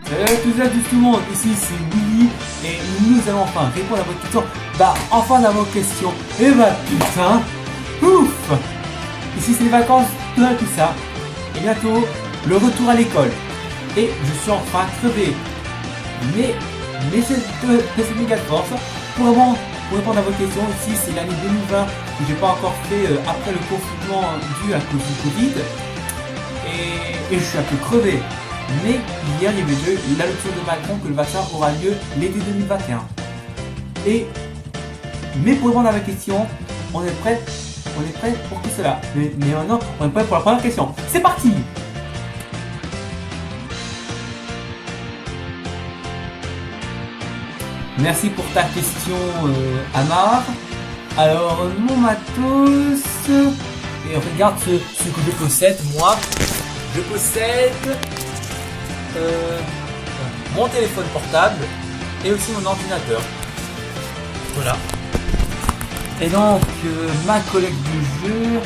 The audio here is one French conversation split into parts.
Salut à tous et à tous tout le monde, ici c'est Willy et nous allons enfin répondre à votre question. Enfin à vos questions. Et putain, ouf. Ici c'est les vacances, tout ça. Et bientôt, le retour à l'école. Et je suis enfin crevé. Mais c'est méga de force. Pour répondre à vos questions, ici c'est l'année 2020 que j'ai pas encore fait après le confinement dû à cause du Covid. Et je suis un peu crevé. Mais hier il y avait l'adoption de Macron que le vaccin aura lieu l'été 2021. Mais pour répondre à ma question, on est prêt pour tout cela. Mais maintenant, on est prêt pour la première question. C'est parti! Merci pour ta question, Amar. Alors, mon matos. Et regarde ce que je possède, moi. Je possède mon téléphone portable et aussi mon ordinateur. Voilà. Et donc, ma collecte de jeux.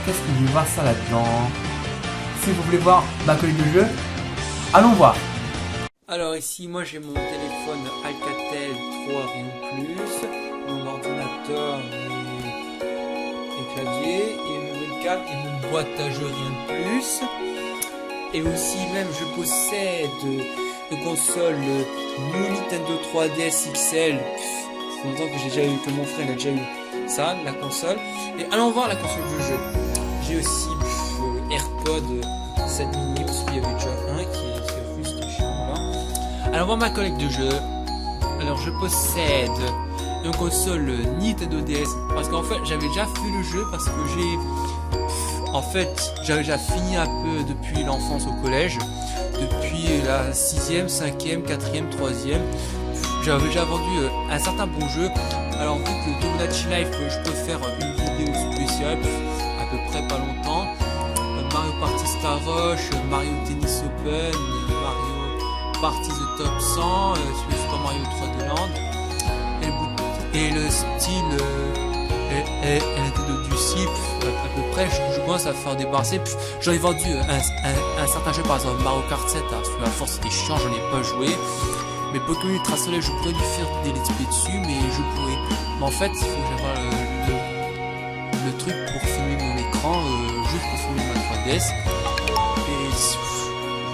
Qu'est-ce que je vais voir ça là-dedans? Si vous voulez voir ma collecte de jeux, allons voir. Alors ici, moi j'ai mon téléphone Alcatel 3 rien de plus, mon ordinateur et clavier, et mon webcam et mon boîte à jeux rien de plus. Et aussi même je possède une console New Nintendo 3DS XL. Ça fait longtemps que j'ai déjà eu, que mon frère a déjà eu ça, la console. Et allons voir la console de jeu. J'ai aussi AirPod 7 mini, parce qu'il y avait déjà un qui est juste chiant là. Alors voir ma collecte de jeux. Alors je possède une console Nintendo DS, parce qu'en fait j'avais déjà fait le jeu, parce que j'avais déjà fini un peu depuis l'enfance au collège, depuis la 6ème, 5ème, 4ème, 3ème. J'avais déjà vendu un certain bon jeu. Alors vu que Tomodachi Life, je peux faire une vidéo spéciale à peu près pas longtemps. Mario Party Star Rush, Mario Tennis Open, Mario Party The Top 100, Super Mario 3D Land, et le style du CIP, à peu près, je commence à faire débarrasser. J'en ai vendu un certain jeu, par exemple Mario Kart 7, parce que la force c'était chiant, j'en ai pas joué. Mais Pokémon Ultra Soleil, je pourrais lui faire des let's play dessus, mais je pourrais. Mais en fait, il faut que j'aille le truc pour filmer mon écran, juste pour filmer ma 3DS. Et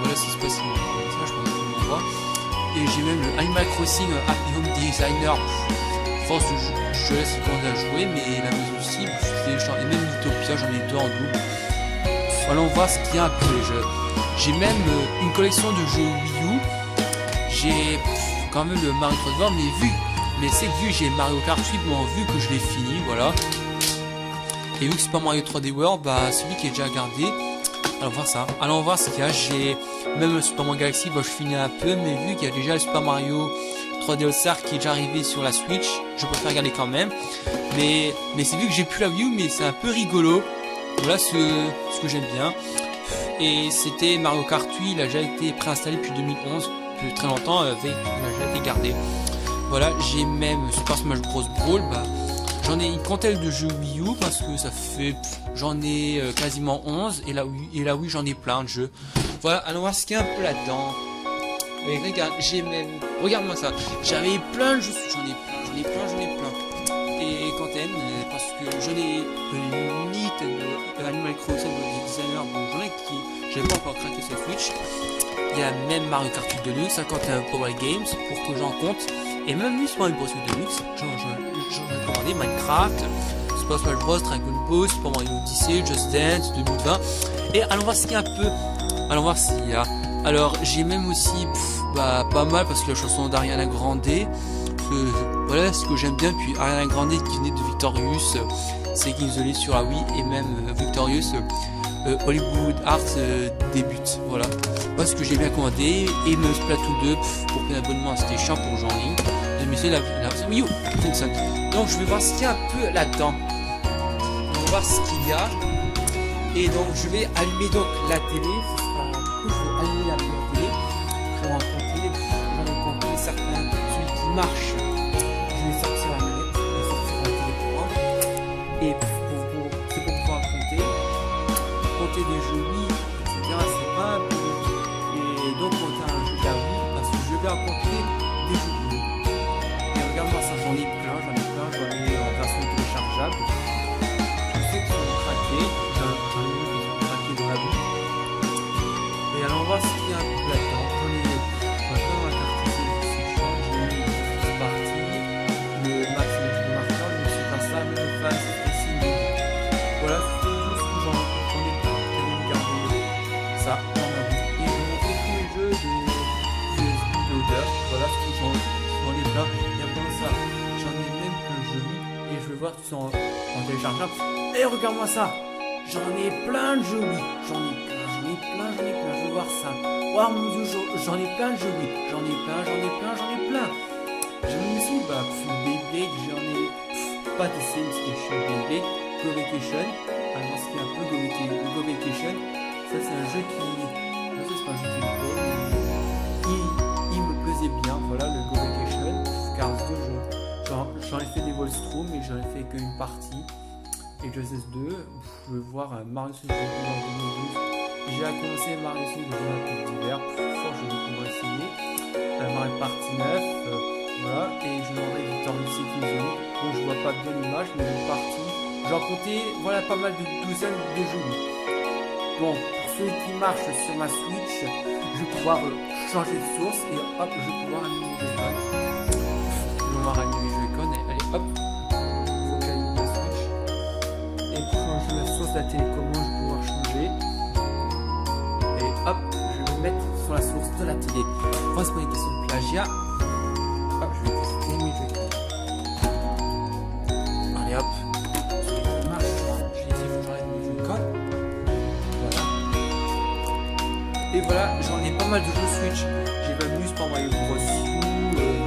voilà ce qui se passe, je pense que je m'envoie. Et j'ai même le Animal Crossing Happy Home Designer. Force, je laisse commencer à jouer, mais la maison aussi, et même Utopia, j'en ai deux en double. Allons voir ce qu'il y a un peu les jeux. J'ai même une collection de jeux Wii U. J'ai quand même le Mario 3D World, mais c'est que vu que j'ai Mario Kart 8, bon, vu que je l'ai fini, voilà. Et vu que Super Mario 3D World, celui qui est déjà gardé. Allons voir ça. Allons voir ce qu'il y a. J'ai même le Super Mario Galaxy, je finis un peu, mais vu qu'il y a déjà le Super Mario 3D All-Star qui est déjà arrivé sur la Switch, je préfère regarder quand même. Mais c'est vu que j'ai plus la Wii U, mais c'est un peu rigolo. Voilà ce que j'aime bien. Et c'était Mario Kart 8, il a déjà été préinstallé depuis 2011, depuis très longtemps, il a déjà été gardé. Voilà, j'ai même Super Smash Bros. Brawl, j'en ai une quinzaine de jeux Wii U, parce que ça fait, j'en ai quasiment 11, et là oui j'en ai plein de jeux. Voilà, allons voir ce qu'il y a un peu là-dedans. Et regarde, regarde-moi ça, j'avais plein de jeux, j'en ai plein. Et quinzaine, parce que j'en ai Animal Crossing Designer, bon j'en ai qui, j'ai pas encore craqué sur Switch. Il y a même Mario Kart 8 Deluxe, 51 Power Games, pour que j'en compte. Et même lui, Super Mario Bros. Deluxe, j'en ai commandé Minecraft, Super Smash Bros, Dragon Ball, Super Mario Odyssey, Just Dance 2020. Et allons voir ce qu'il y a un peu. Allons voir s'il y a. Alors, j'ai même aussi, pas mal, parce que la chanson d'Ariana Grande, voilà ce que j'aime bien. Puis Ariana Grande qui venait de Victorious, c'est King the List sur la Wii, et même Victorious, Hollywood Arts débute. Voilà. Moi, ce que j'ai bien commandé, et même Splatoon 2, pour payer l'abonnement, c'était chiant pour Jean-Ling. Mais c'est la Wii U. Donc, je vais voir ce qu'il y a un peu là-dedans. On va voir ce qu'il y a. Et donc, je vais allumer donc la télé. Je vais allumer la télé. Je vais rencontrer certains trucs qui marchent. Je vais sortir la manette, je vais sortir la télécommande. Et c'est pour pouvoir compter des jeux Wii, etc. C'est pas un peu. Et vais rencontrer des jeux bleus. Et regarde-moi ça, j'en ai plein, j'en ai en version téléchargeable. Tous ceux qui sont craqués, j'en ai vu qui sont craqués dans la boue. Et alors on va voir ce qu'il y a un peu là-dedans. J'en ai maintenant dans la carte ici, c'est chiant, j'ai mis une partie, le max de marqueur, le super star, le face, ici, voilà, tout ce que j'en ai plein. Je vais garder ça dans ma boue. Et je vais montrer tous les jeux de Speedloader. Voilà ce que j'en ai plein. Et après ça, j'en ai même que je lis. Et je vais voir tout ça en téléchargeable. Et regarde-moi ça. J'en ai plein de jeux, oui. J'en ai plein. Je vais voir ça. Oh mon dieu, j'en ai plein de jeux, oui. J'en ai plein. J'ai même aussi, Beyblade, j'en ai pas testé, mais c'était chez Beyblade. Go Vacation. Alors, ce qui est un peu Go Vacation. Ça, c'est un jeu qui. Je sais, c'est pas un jeu qui me plaît, mais il me plaisait bien. Voilà, le Go Vacation. Cars 2, j'en ai fait des Wallstrom, mais j'en ai fait qu'une partie. Et Just Dance 2, je vais voir Mario Sonic en 2012. J'ai commencé Mario Sonic de Olympique d'hiver. Fort, je vais pouvoir essayer. Mario Party 9, voilà. Et je demanderai Victor Secret Zone. Bon, je vois pas bien l'image, mais une partie. J'en comptais, voilà, pas mal de douzaines de jeux. Bon, pour ceux qui marchent sur ma Switch, je vais pouvoir changer de source et hop, je vais pouvoir allumer le Joy-Con. Je vais pouvoir allumer le Joy-Con et allez, hop. La télécommande, je vais pouvoir changer et hop, je vais me mettre sur la source de la télé. Enfin, c'est pas une question de plagiat. Hop, je vais tester, oui, je vais. Allez hop, ça marche. J'ai dit, il faut que j'enlève mes Joy-Con. Voilà. Et voilà, j'en ai pas mal de jeux Switch. J'ai Babus pour Mario Bros.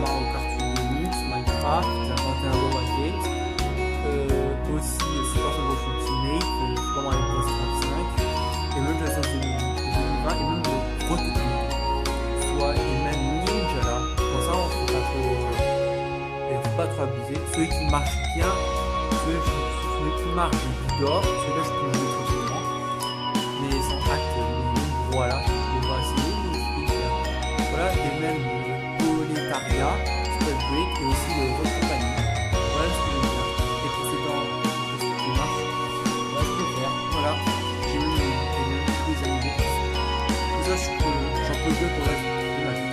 Mario Kart Deluxe, Minecraft, j'ai inventé un World Gate. Aussi Super Mario Ultimate, Super Mario Bros 35, et même Just Dance 2020, et même le prototype. Soit, et même Ninja là. Pour ça, on faut pas trop abuser. Celui qui marche bien, celui qui marche, je dors, celui-là, je peux jouer tranquillement. Mais sans acte, voilà, on va essayer. Voilà, et même le Boletaria, Spell Break, et aussi le Road Company. Voilà ce que j'aime bien. Et pour ces dents, qui marche, là je peux faire. Voilà, j'ai même tous les animaux. Tout ça, j'en peux deux pour le reste de ma vie.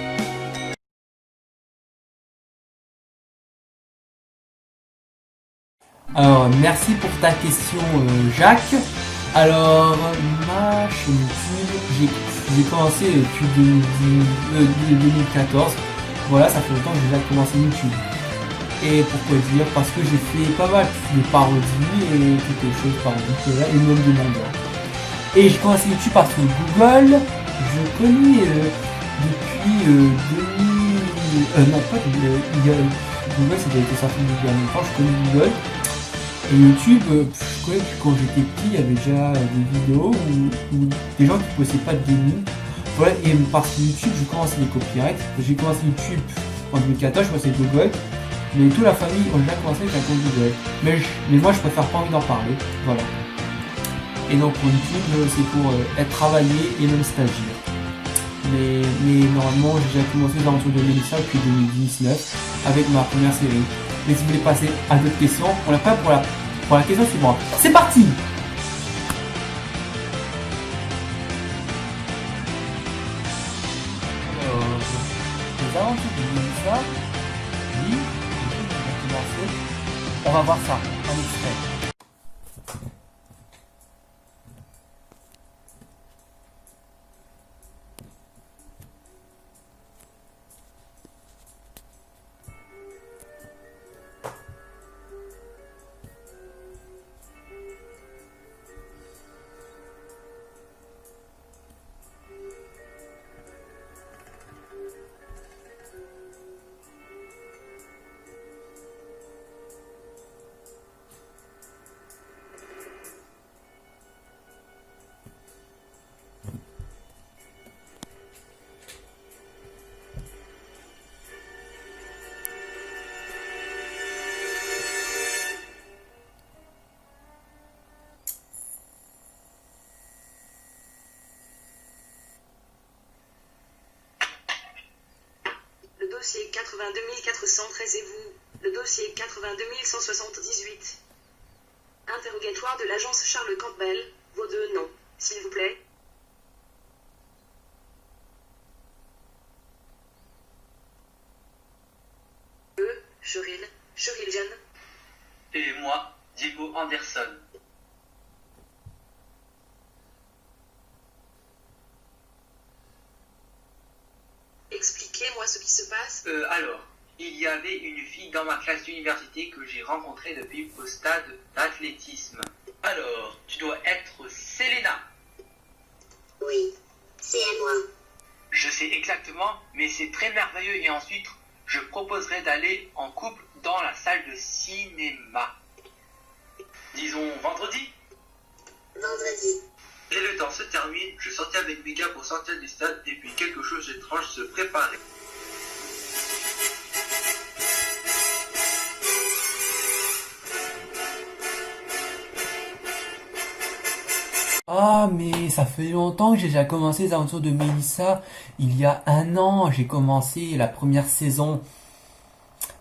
Alors, merci pour ta question, Jacques. Alors, ma chaîne YouTube, j'ai commencé depuis 2014. Voilà, ça fait longtemps que j'ai déjà commencé YouTube. Et pourquoi dire? Parce que j'ai fait pas mal de parodies et quelque chose parodies, et même des mangas. Et j'ai commencé YouTube parce que Google, je connais depuis 2000... non, pas Google, ça a été sorti depuis un longtemps, je connais Google. Et YouTube, je connais depuis quand j'étais petit, il y avait déjà des vidéos où des gens qui possèdent pas de gaming. Voilà, et parce que YouTube, je commençais les copyrights. J'ai commencé YouTube en 2014, je passais Google. Mais toute la famille ont déjà commencé avec un compte Google. Mais moi, je préfère pas envie d'en parler. Voilà. Et donc, pour YouTube, c'est pour être travaillé et même stagiaire. Mais normalement, j'ai déjà commencé dans l'entour de l'émission depuis 2019 avec ma première série. Mais si vous voulez passer à d'autres questions, on l'a pas pour la question suivante. C'est parti! Les aventures de Mélissa, oui, on va voir ça, un extrait. dossier 82 413 et vous, le dossier 82 178. Interrogatoire de l'agence Charles Campbell, vos deux noms, s'il vous plaît. Cheryl Jeanne. Et moi, Diego Anderson. Expliquez-moi ce qui se passe. Alors, il y avait une fille dans ma classe d'université que j'ai rencontrée depuis au stade d'athlétisme. Alors, tu dois être Selena. Oui, c'est à moi. Je sais exactement, mais c'est très merveilleux et ensuite, je proposerai d'aller en couple dans la salle de cinéma. Disons vendredi. Vendredi. Et le temps se termine, je sortais avec Mika pour sortir du stade et puis quelque chose d'étrange se préparait. Ah, mais ça fait longtemps que j'ai déjà commencé les aventures de Mélissa. Il y a 1 an, j'ai commencé la première saison.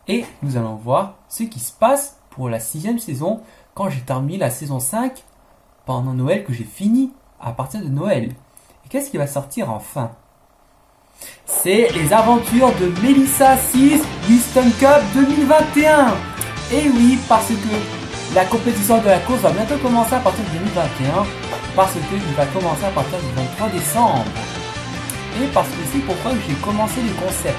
Et nous allons voir ce qui se passe pour la 6e saison quand j'ai terminé la saison 5 pendant Noël que j'ai fini à partir de Noël. Et qu'est-ce qui va sortir enfin? C'est les aventures de Mélissa 6 Houston Cup 2021. Et oui, parce que la compétition de la course va bientôt commencer à partir de 2021. Parce qu'il va commencer à partir du 23 décembre. Et parce que c'est pourquoi j'ai commencé les concepts.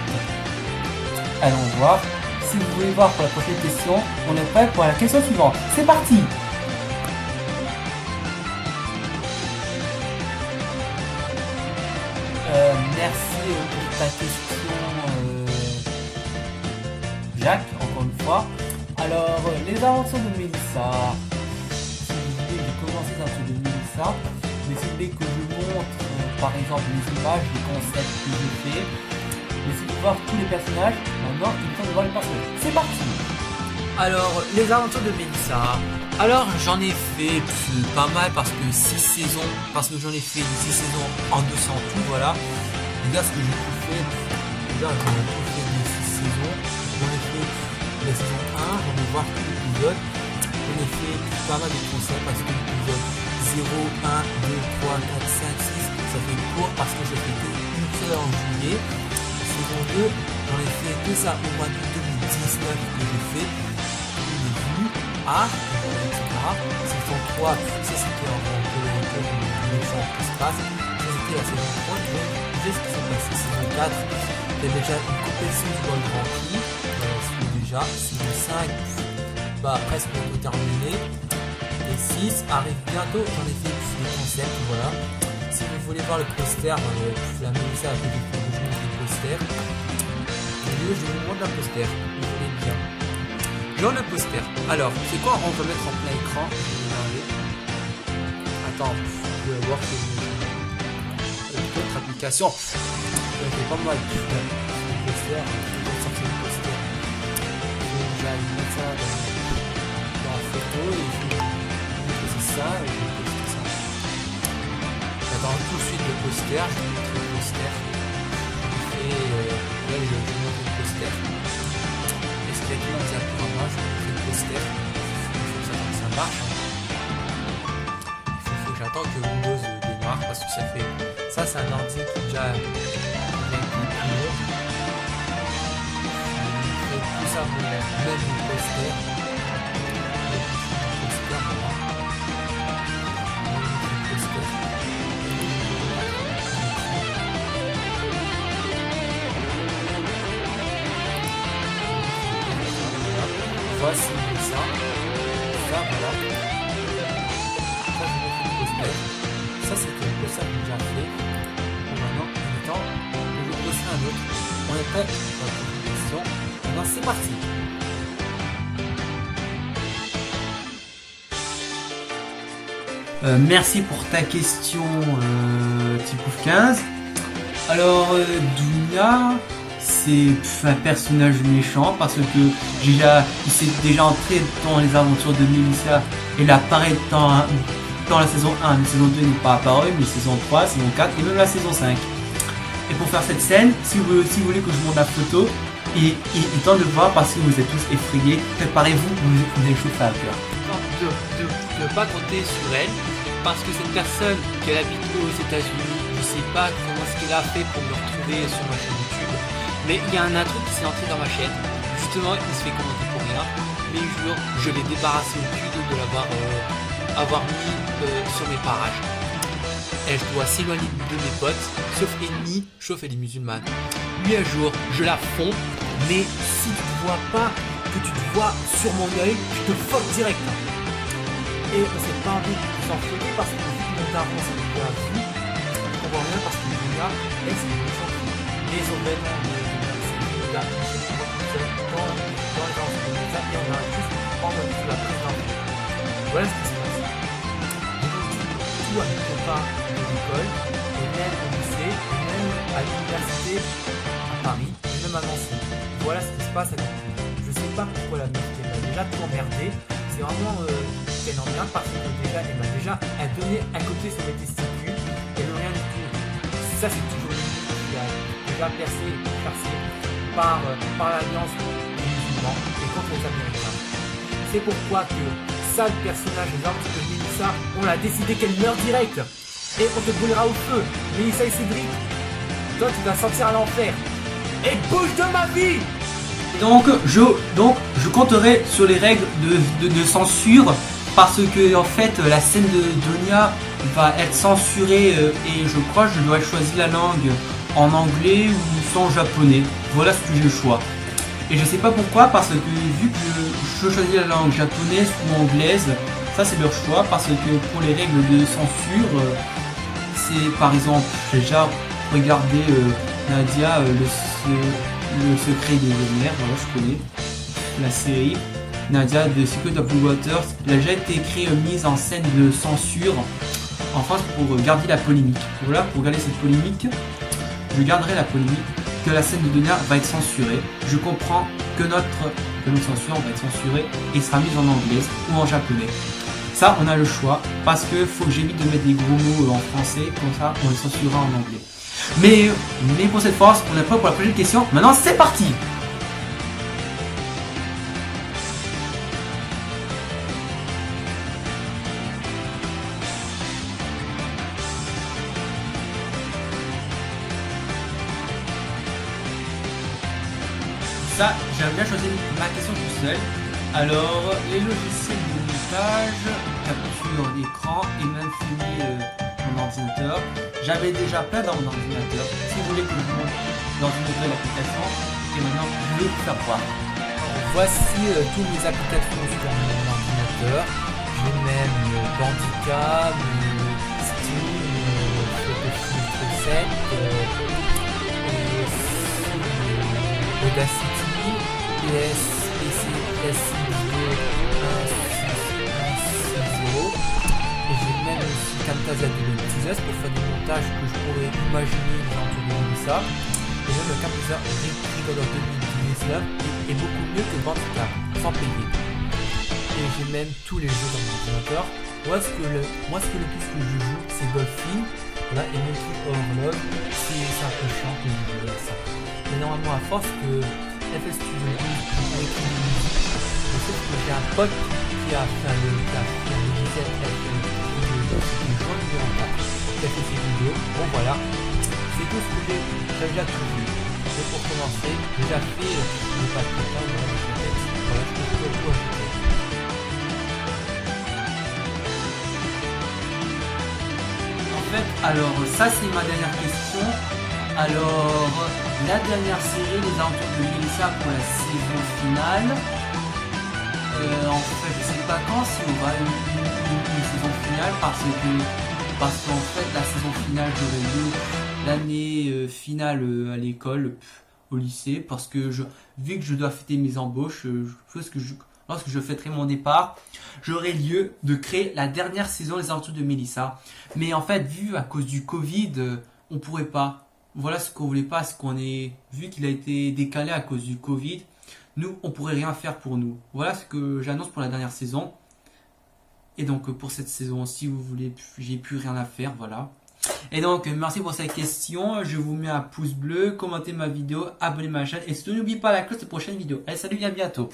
Allons voir. Si vous voulez voir pour la prochaine question, on est prêt pour la question suivante. C'est parti! Merci pour ta question, Jacques, encore une fois. Alors, les aventures de Mélissa. Si vous voulez, j'ai commencé les aventures de Mélissa. Mais si vous voulez que je montre, par exemple, les images, les concepts que je fais, mais si vous voulez voir tous les personnages, maintenant il est temps de voir les personnages. C'est parti! Alors, les aventures de Mélissa. Alors, j'en ai fait pas mal parce que 6 saisons, parce que j'en ai fait 6 saisons en 200 tout, voilà. Regarde ce que j'ai tout fait. Déjà, j'en ai tout fait les 6 saisons. J'en ai fait la saison 1, j'en ai voir tout l'épisode. J'en ai fait pas mal de concepts parce que l'épisode 0, 1, 2, 3, 4, 5, 6, ça fait court parce que j'ai fait une seule en juillet. Saison 2, j'en ai fait que ça au mois de 2019 que j'ai fait. Etc. Saison 3, ça c'était en méchant qui se passe. Ça c'était la saison 3, j'ai ce qui s'est passé. Saison 4, c'était déjà une compétition dans le Grand Prix. Déjà. Saison 5, presque bientôt terminé. Et 6 arrive bientôt. J'en ai fait des concepts, voilà. Si vous voulez voir le poster, la Mélissa a fait des posters. Je vous montre un poster, vous voulez bien. Dans le poster. Alors, c'est quoi on va mettre en plein écran? Attends, je vais voir que votre application. C'est pas mal. Le poster, je vais sortir le poster. J'allais mettre ça dans la photo et je vais poster ça et je vais poster ça. J'attends tout de suite le poster, je vais mettre le poster. Et là, je vais mettre le poster. Est-ce qu'il y a quelqu'un qui a pu en moi? Je vais mettre le poster. Il faut que ça marche. Il faut que j'attende que Windows démarre parce que ça fait. Ça, c'est un ordi qui est déjà avec tout lourd. Je vais tout ça pour mettre le poster. Le poster, voilà. Le poster. Voici ça, voilà. Ça, je vais mettre le poster. Ça, c'était le poster que j'ai déjà fait. Bon, maintenant, il est temps de vous poster un autre. On est prêt pour la prochaine question. Maintenant, c'est parti. Merci pour ta question, Tipouf 15. Alors, Dounia, c'est un personnage méchant parce que il s'est déjà entré dans les aventures de Mélissa et il apparaît dans la saison 1, la saison 2 n'est pas apparu, mais saison 3, saison 4 et même la saison 5. Et pour faire cette scène, si vous voulez que je montre la photo, il temps de voir parce que vous êtes tous effrayés. Préparez-vous, vous échauffez à peur. De ne pas compter sur elle, parce que cette personne qui habite aux États-Unis, je ne sais pas comment ce qu'elle a fait pour me retrouver sur ma chaîne YouTube, mais il y a un truc qui s'est entré dans ma chaîne. Justement, il se fait commenter pour rien, mais un jour, je l'ai débarrassé au cul de l'avoir mis sur mes parages. Elle doit s'éloigner de mes potes, sauf Ennemi, sauf elle est musulmane. Lui un jour, je la fonds, mais si tu ne vois pas, que tu te vois sur mon œil, je te fuck direct. Et on s'est pas envie de s'en foutre parce que vu que mon daron s'est déjà vu, on voit rien parce que Dunia, elle c'est une chanson. Les aubaines de la dans les gens de l'État et on a juste en mode de la présidence. Voilà ce qui se passe. Tout à notre part de l'école, et même au lycée, et même à l'université à Paris, et même à Nancy. Voilà ce qui se passe avec lui. Je sais pas pourquoi la meuf elle m'a déjà tout emmerdé. C'est vraiment phénoménal parce que déjà elle m'a déjà donné un côté sur mes testicules et le rien du tout. Ça c'est toujours une qui a déjà percé par l'alliance des musulmans et contre les Américains. C'est pourquoi que ça le personnage des armes de Mélissa, on a décidé qu'elle meurt direct et on te brûlera au feu. Mélissa et Cédric, toi tu vas sortir à l'enfer et bouge de ma vie. Donc je compterai sur les règles de censure parce que en fait la scène de Donia va être censurée et je crois que je dois choisir la langue en anglais ou en japonais. Voilà ce que j'ai le choix. Et je sais pas pourquoi parce que vu que je choisis la langue japonaise ou anglaise, ça c'est leur choix parce que pour les règles de censure, c'est par exemple j'ai déjà regardé Nadia le secret des lumières, voilà je connais la série Nadia de Secret of Blue Waters. Elle a déjà été mise en scène de censure en France pour garder la polémique. Voilà, pour garder cette polémique, je garderai la polémique que la scène de Donia va être censurée. Je comprends que notre censure va être censurée et sera mise en anglais ou en japonais. Ça, on a le choix parce que faut que j'évite de mettre des gros mots en français, comme ça on les censurera en anglais. Mais pour cette fois, on est prêt pour la prochaine question. Maintenant, c'est parti! Ça, j'aime bien choisir ma question tout seul. Alors, les logiciels de montage, capture d'écran et même filmer mon ordinateur. J'avais déjà plein dans mon ordinateur. Si vous voulez que je vous montre dans une nouvelle application, et maintenant je vais vous faire voir. Voici tous mes applications sur mon ordinateur. J'ai même Bandicam, Steam, Photofiltre 7, Audacity, PC, S6 et j'ai même aussi Camtasia 2016 pour faire des montages que je pourrais imaginer dans ça. Et même le Camtasia Recorder 2019 est beaucoup mieux que Bandicam, sans payer. Et j'ai même tous les jeux dans mon ordinateur. Moi ce que le plus que je joue c'est Dolphin. Voilà, et mon truc Horlog, c'est un peu chiant que je joue avec ça. Mais normalement à force que FS Studio pour écrire des musiques, je sais que j'ai un pote qui a fait un logiciel qui a fait ses vidéos. Bon voilà, c'est tout ce que j'ai déjà trouvé. Et pour commencer, j'ai déjà fait le papier, voilà, je peux tout ajouter. En fait, alors ça c'est ma dernière question. Alors, la dernière série, les aventures de Mélissa pour la saison finale. En fait, je sais pas quand, si on aura une saison finale, parce qu'en fait, la saison finale, j'aurai lieu l'année finale à l'école, au lycée, parce que vu que je dois fêter mes embauches, lorsque je fêterai mon départ, j'aurai lieu de créer la dernière saison des aventures de Mélissa. Mais en fait, vu à cause du Covid, on pourrait pas. Voilà ce qu'on voulait pas, vu qu'il a été décalé à cause du Covid, nous on pourrait rien faire pour nous. Voilà ce que j'annonce pour la dernière saison. Et donc pour cette saison, si vous voulez, j'ai plus rien à faire, voilà. Et donc, merci pour cette question. Je vous mets un pouce bleu, commentez ma vidéo, abonnez ma chaîne et surtout n'oubliez pas la cloche de prochaine vidéo. Allez, salut et à bientôt.